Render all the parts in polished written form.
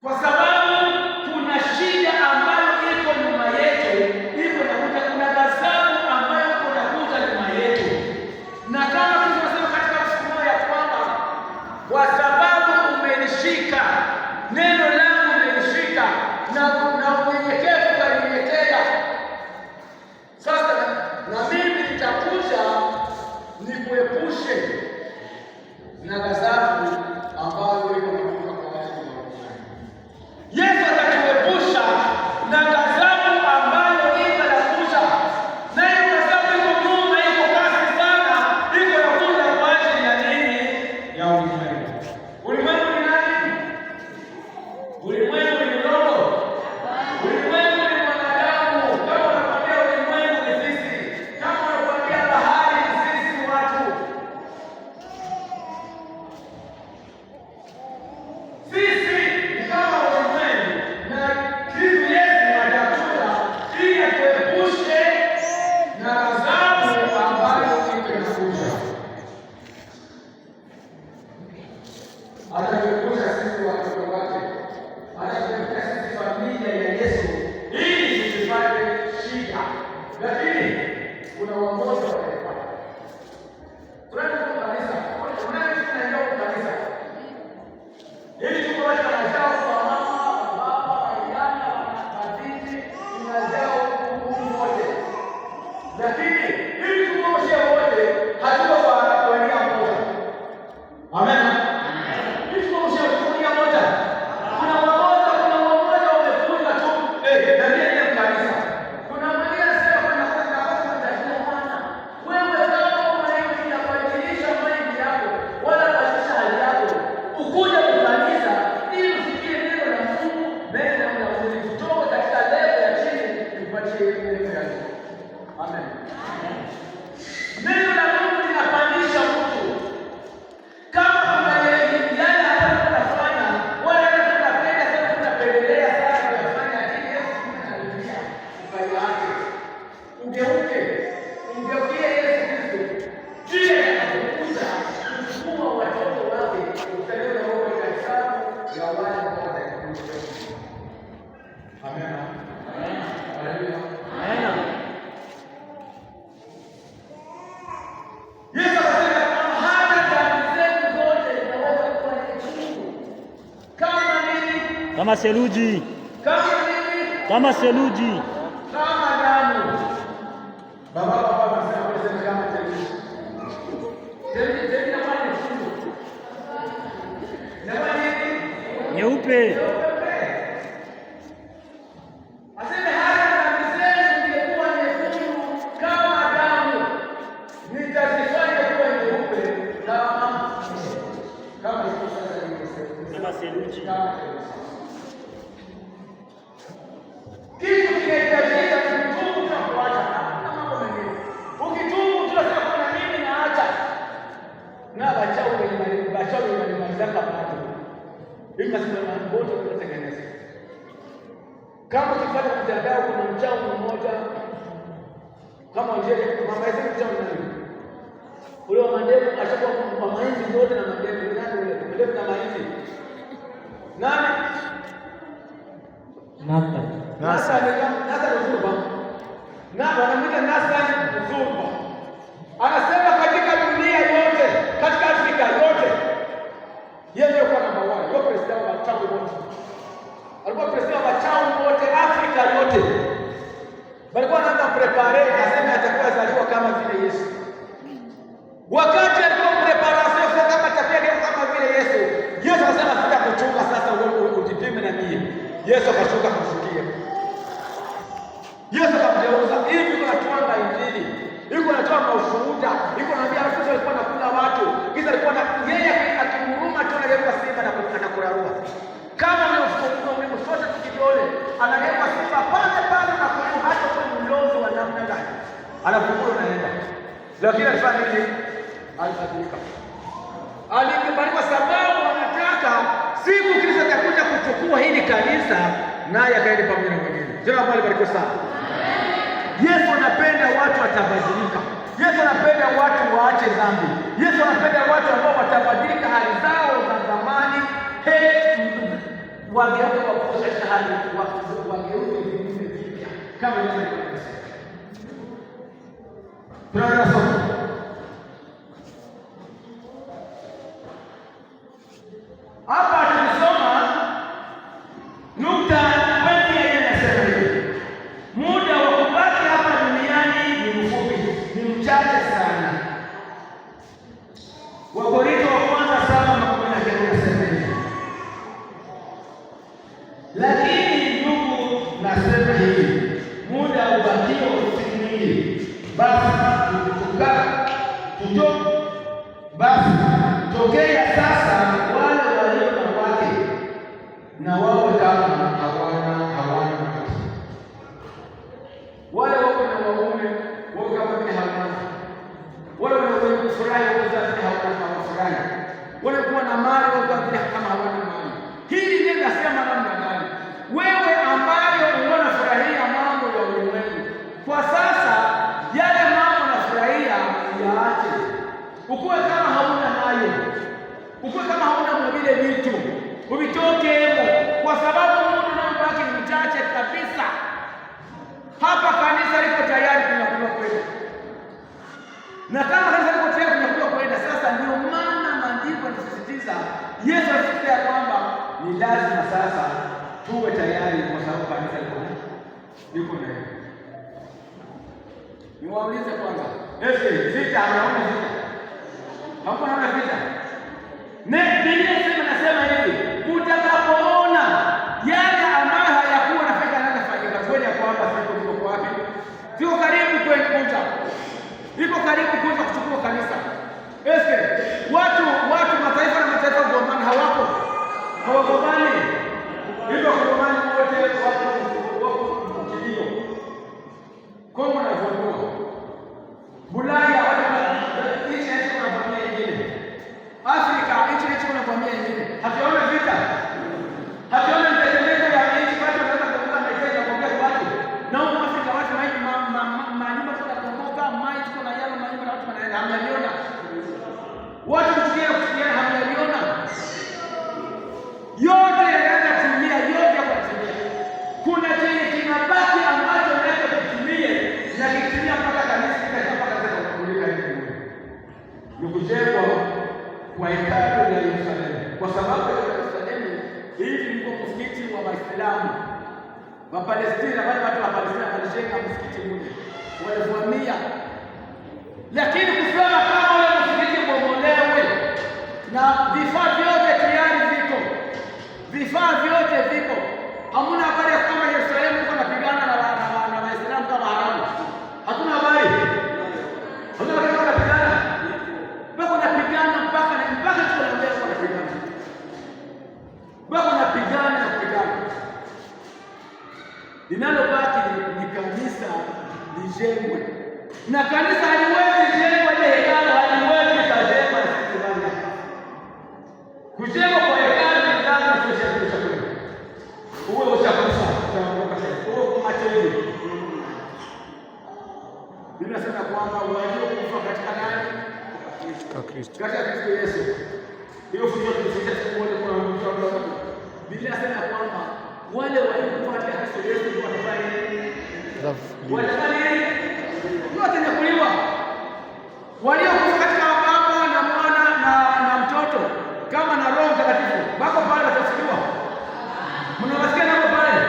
kwa sababu kuna shida ambayo iko nyuma yetu, iko nakuja, kuna ghadhabu ambayo iko nakuja nyuma yetu, na kama tunasema katika ufunuo ya kwamba kwa sababu umenishika, neno langu umenishika, na unyenyekevu ukaninyenyekea, sasa na mimi nitakuja nikuepushe na ghadhabu ambayo iko nakuja kwa watu. Yesu atatuepusha na ghadhabu ambayo iko nakuja, na hiyo ghadhabu iko nyuma, iko kasi sana, iko nakuja kwa ajili ya nini? Ya ulimwengu. Ulimwengu ni nani? Ulimwengu ni roho. Ulimwengu ni mwanadamu. Kama unakwambia ulimwengu ni sisi, kama unakwambia bahari ni sisi watu. Sisi ni kama ulimwengu, na Kristo Yesu atakuja ili atuepushe na ghadhabu ambayo iko inakuja. Atatuepusha sisi watoto wake, atatuepusha sisi familia ya Yesu ili tusipate shida. Lakini kuna wamoja wataipata. Tunaenda kwa kanisa, tunaenda kwa kanisa ili tuko watu wanajao kwa mama, baba, vijana, mabinti, tunajao Mungu wote. Lakini ili tukomoshe wote, hatuko kwa nia moja. Amen. Ili tukomoshe kwa nia moja. Kuna wamoja wamefunga tu na ndio kanisa. Kuna mwingine anasema kuna nafasi mtajia Bwana. Wewe kama unaenda kubadilisha maisha yako, wala kubadilisha hali yako, ukuja kukanisa ili usikie neno la Mungu, neno la Mungu kutoka katika level ya chini kupatie neno la Mungu. Amen. Neno la Mungu linapandisha mtu. Kama kuna yale hata tunafanya, wala tunapenda sana, tunapendelea sana kufanya, lakini Yesu anarudia kufanya yake. Ungeukie Yesu Kristo. Kile anakuja kuchukua watoto wake, utaleta roho ya hesabu ya wale ambao watakuja. Amen. Haleluya. Yesu anasema kama hata dhambi zetu zote zinaweza kuwa ni chungu. Kama nini? Kama seluji. Kama nini? Kama seluji. Kama damu. Baba anasema kama seluji. Seluji na maana chungu. Na maana nini? Nyeupe. Aseme hata dhambi zetu zingekuwa nyekundu kama damu, nitazifanya kuwa nyeupe kama iko sasa hivi. Kama seluji. Kitu kinahitajika kutubu na kuacha na mambo mengine. Ukitubu tunasema kuna mimi naacha. Na bachao ni malizaka pamoja. Hii kasema na wote tunatengeneza. Kama ukipata mtandao kuna mchao mmoja kama njia mama hizi mchao nani? Ule wa mandevu atakuwa kwa mahindi yote na mandevu nani ule? Mandevu na mahindi. Nani? Nasa ni Zurba. Na wanamwita Nasa ni Zurba. Anasema katika dunia yote, katika Afrika yote, yeye ndio kwa namba 1. Ndio president wa wachawi wote. Alikuwa president wa wachawi wote Afrika yote. Walikuwa wanaanza prepare, aseme atakuwa zaliwa kama vile Yesu. Wakati alikuwa preparation kama atakuwa kama vile Yesu, Yesu akasema sita kuchunga sasa ujipime na mimi. Yesu akashuka kumshukia. Yesu akamgeuza hivi, tunatoa injili. Yuko anatoa maushuhuda, yuko anaambia watu walikuwa nakula watu. Kisha alikuwa na yeye akimhuruma tu anageuka simba na anakurarua. Kama umemfuata tukidole, anageuka simba pale pale na kuua hata kwa mlozi wa namna gani. Anafukuru naenda. Lakini alifanya nini? Alibadilika. Alikubali kwa sababu anataka siku Kristo atakuja kuchukua hili kanisa naye akaenda pamoja na wengine. Jina la Bwana libarikiwe sana. Yesu anapenda watu watabadilika. Yesu anapenda watu waache dhambi. Yesu anapenda watu ambao watabadilika hali zao za zamani, wageuke wakuwe katika hali wageuke viumbe vipya kama Yesu alivyosema. Tunaona somo hapa, tulisoma nukta pointi ya inasema hivi: muda wa kubaki hapa duniani ni mfupi, ni mchache sana. Wakorintho wa kwanza 7:19 inasema hivi: lakini ndugu, nasema hivi, muda ubakio si mwingi, basi tokea sasa wale walio na wake na wawe kama hawana wake, wale wako na waume wao kama vile hawana, wale wanaofurahi wao kama hawafurahi, wale kuwa na mali wao kama hawana mali. Hili neno nasema namna gani? Wewe ambayo unafurahia mambo ya ulimwengu kwa sasa, yale mambo unafurahia yaache, ukuwe kama hauna nayo, ukuwe kama hauna vile vitu, uvitoke hemo, kwa sababu muda unaobaki ni mchache kabisa. Hapa kanisa liko tayari kunyakua kwenda, na kama kanisa liko tayari kunyakua kwenda, sasa ndio maana maandiko yanasisitiza, Yesu alisisitiza kwamba ni lazima sasa tuwe tayari, kwa sababu kanisa liko ndani. Niwaulize kwanza, vita anaona vita? Hapo naona vita. Biblia inasema hivi, utakapoona yale ambayo hayakuwa nafika yanafanyika, kweli ya kwamba siku iko wapi? Sio karibu kuja. Iko karibu kuja kuchukua kanisa. Watu mataifa na mataifa gombani hawagombani. Hivyo gombani wote wako kilio. Kongo na Kongo. Bulaya nchi wanavamia nyingine. Afrika nchi wanavamia nyingine. Hatuona vita. Hatuona mtetemeko ya nchi, watu wanataka kuondoka Nigeria kuongea watu. Na huko Afrika watu manyumba tunakomboka, mai tuko na yale manyumba na watu wanaenda hamjaliona. Watu kusikia hamjaliona. Yote yanaenda kutimia, yote yanatimia. Kuna chenye kinabaki ambacho unaweza kutimia na kitimia mpaka kanisa mpaka sasa kukulika hivi. Ni kujengwa kwa hekalu la Yerusalemu. Kwa sababu ya Yerusalemu hivi ndipo msikiti wa Waislamu wa Palestina, wale watu wa Palestina walijenga msikiti mmoja. Walivamia. Lakini kusema kama ule msikiti ubomolewe na vifaa vyote tayari viko. Vifaa vyote viko. Hamuna habari ya kama Yerusalemu iko napigana na Waislamu kama haramu. Hatuna habari. Hatuna habari kama napigana. Bako napigana mpaka tunaambia kwa napigana. Bako napigana. Linalobaki ni kanisa lijengwe. Na kanisa haliwezi jengwa ile hekalu haliwezi kujengwa sisi bwana. Kujengwa kwa hekalu ni lazima tushakisha chakula. Uwe ushakusa utaondoka sasa. Uwe kuacha hivi. Biblia inasema kwamba waliokufa katika nani? Kristo. Katika Kristo Yesu. Hiyo funzo tunasoma kuona kwa mtu wa Mungu. Biblia inasema kwamba wale waliokufa katika Kristo Yesu watafanya nini? Watafanya nini? Wote nyakuliwa. Waliokufa katika Baba na Mwana na Mtoto kama na Roho Mtakatifu wako pale watafukiwa. Mnawasikia nao pale?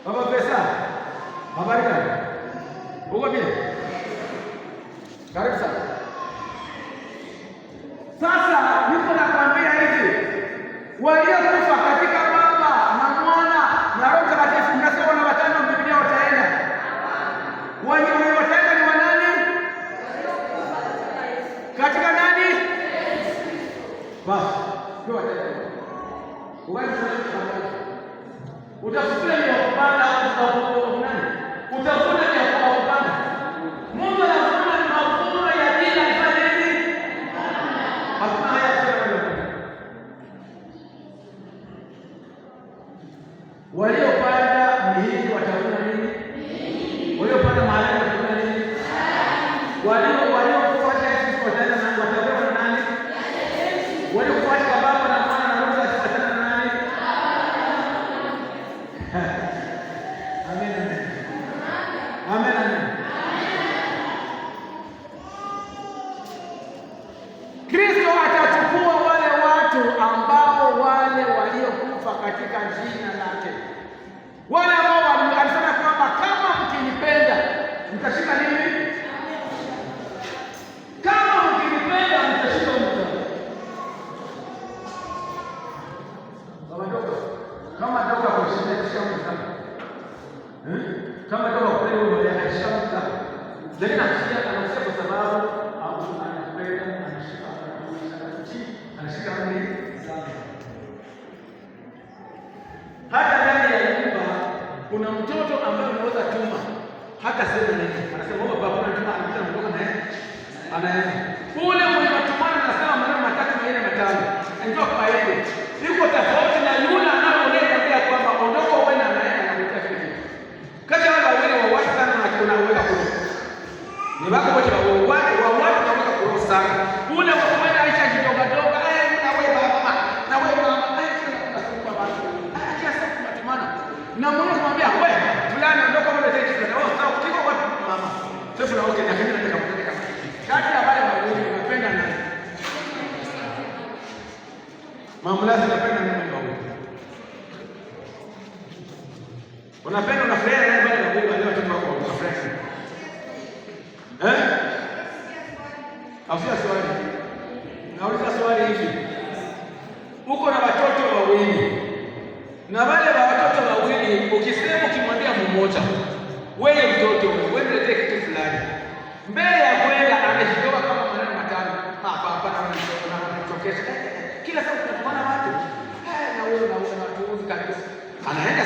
Baba pesa. Habari gani? Uko bien? Karibu sana. Sasa niko nakwambia hivi. Waliokufa katika Baba na Mwana na Roho Mtakatifu mnasema na watano Biblia wataenda. Wenye wataenda ni wanani? Katika nani? Basi, ndio wataenda. Utafuta ni kupanda au nani? Utafuta ni kupanda. Mungu anafanya mafunuo ya dini ifanye nini? Hakuna haya tena. Waliopanda mihindi watavuna nini? Waliopanda mahali watavuna nini? Waliofuata Yesu wataenda nani? Watavuna nani? Waliofuata Baba na Mwana na Roho Mtakatifu wataenda nani? katika jina lake. Wale ambao alisema kwamba kama mkinipenda mtashika nini? Kama mkinipenda mtashika mta. Kama ndoka kwa shida kishika mta. Kama ndoka kwa leo ya kishika mta. Lakini anasikia kwa sababu anapenda, anashika amri zake. Hata ndani ya nyumba kuna mtoto ambaye unaweza tuma hata sema nini, anasema baba kuna tuma, anakuta mtoto naye anaenda kule mwenye matumani, anasema maneno matatu na ile matano, ndio kwa hiyo iko tofauti na yule anayeonekana kwamba ondoka wewe na anaenda na kutia kitu. Kati ya wale wawili wa watu sana na kuna uweza kuona ni wako wote wa watu wanaweza kuroho sana ule wa kwenda aisha kidogo dogo, na wewe baba na wewe mama tunasuka baba kiasi kumatumana na mmoja kumwambia wewe fulani ondoka wewe tena kidogo, oh sawa kiko kwa mama sasa na wote na kile nataka kupeleka kati ya wale wawili unapenda nani? Mamlaka unapenda nani wao? Unapenda unafurahi nani wale wawili wale watoto wako wanafurahi? Afia swali. Nauliza swali hivi. Uko na watoto wawili. Na wale watoto wawili ukisema ukimwambia mmoja, wewe mtoto, wewe mletee kitu fulani. Mbele ya kwenda anashitoka kama maneno matano. Hapa na anachokesha. Kila siku tunaona watu. Na wewe na watu kabisa. Anaenda